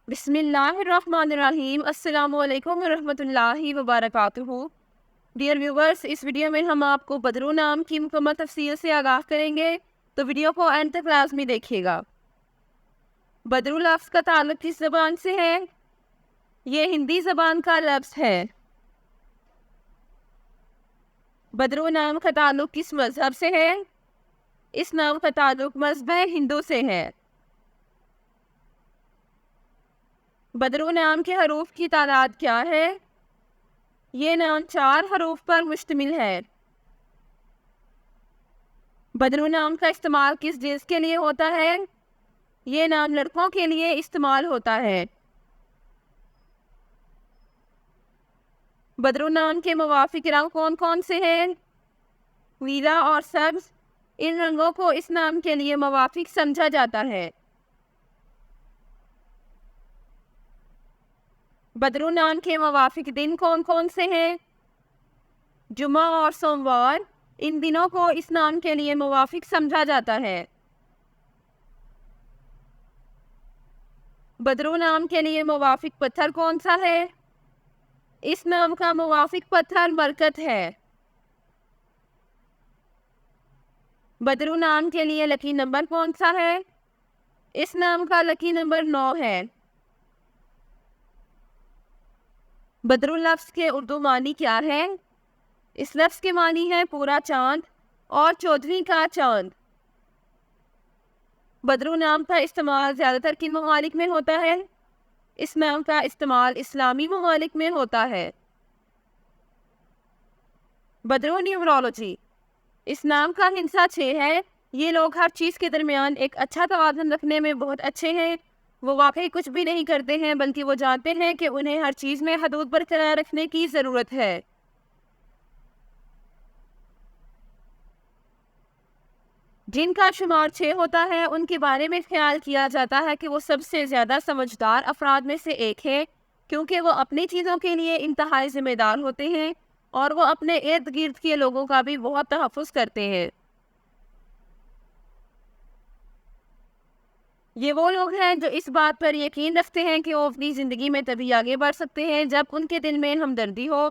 بسم اللہ الرحمن الرحیم۔ السلام علیکم ورحمۃ اللہ وبرکاتہ۔ ڈیئر ویورز، اس ویڈیو میں ہم آپ کو بدرو نام کی مکمل تفصیل سے آگاہ کریں گے، تو ویڈیو کو اینڈ تک لازمی دیکھیے گا۔ بدرو لفظ کا تعلق کس زبان سے ہے؟ یہ ہندی زبان کا لفظ ہے۔ بدرو نام کا تعلق کس مذہب سے ہے؟ اس نام کا تعلق مذہب ہندو سے ہے۔ بدرو نام کے حروف کی تعداد کیا ہے؟ یہ نام 4 حروف پر مشتمل ہے۔ بدرو نام کا استعمال کس جنس کے لیے ہوتا ہے؟ یہ نام لڑکوں کے لیے استعمال ہوتا ہے۔ بدرو نام کے موافق رنگ کون کون سے ہیں؟ نیلا اور سبز، ان رنگوں کو اس نام کے لیے موافق سمجھا جاتا ہے۔ بدرو نام کے موافق دن کون کون سے ہیں؟ جمعہ اور سوموار، ان دنوں کو اس نام کے لیے موافق سمجھا جاتا ہے۔ بدرو نام کے لیے موافق پتھر کون سا ہے؟ اس نام کا موافق پتھر برکت ہے۔ بدرو نام کے لیے لکی نمبر کون سا ہے؟ اس نام کا لکی نمبر 9 ہے۔ بدرو لفظ کے اردو معنی کیا ہے؟ اس لفظ کے معنی ہے پورا چاند اور چودھویں کا چاند۔ بدرو نام کا استعمال زیادہ تر کن ممالک میں ہوتا ہے؟ اس نام کا استعمال اسلامی ممالک میں ہوتا ہے۔ بدرو نیورولوجی، اس نام کا ہندسہ 6 ہے۔ یہ لوگ ہر چیز کے درمیان ایک اچھا توازن رکھنے میں بہت اچھے ہیں۔ وہ واقعی کچھ بھی نہیں کرتے ہیں، بلکہ وہ جانتے ہیں کہ انہیں ہر چیز میں حدود برقرار رکھنے کی ضرورت ہے۔ جن کا شمار 6 ہوتا ہے، ان کے بارے میں خیال کیا جاتا ہے کہ وہ سب سے زیادہ سمجھدار افراد میں سے ایک ہے، کیونکہ وہ اپنی چیزوں کے لیے انتہائی ذمہ دار ہوتے ہیں اور وہ اپنے ارد گرد کے لوگوں کا بھی بہت تحفظ کرتے ہیں۔ یہ وہ لوگ ہیں جو اس بات پر یقین رکھتے ہیں کہ وہ اپنی زندگی میں تبھی آگے بڑھ سکتے ہیں جب ان کے دل میں ہمدردی ہو،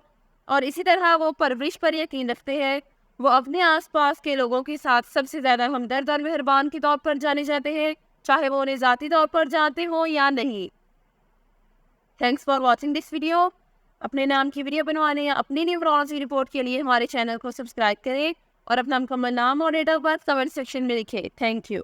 اور اسی طرح وہ پرورش پر یقین رکھتے ہیں۔ وہ اپنے آس پاس کے لوگوں کے ساتھ سب سے زیادہ ہمدرد اور مہربان کے طور پر جانے جاتے ہیں، چاہے وہ انہیں ذاتی طور پر جانتے ہوں یا نہیں۔ Thanks for watching this video. اپنے نام کی ویڈیو بنوانے یا اپنی نیورولوجی رپورٹ کے لیے ہمارے چینل کو سبسکرائب کریں اور اپنا مکمل نام اور date of birth comment section میں لکھیں۔ Thank you.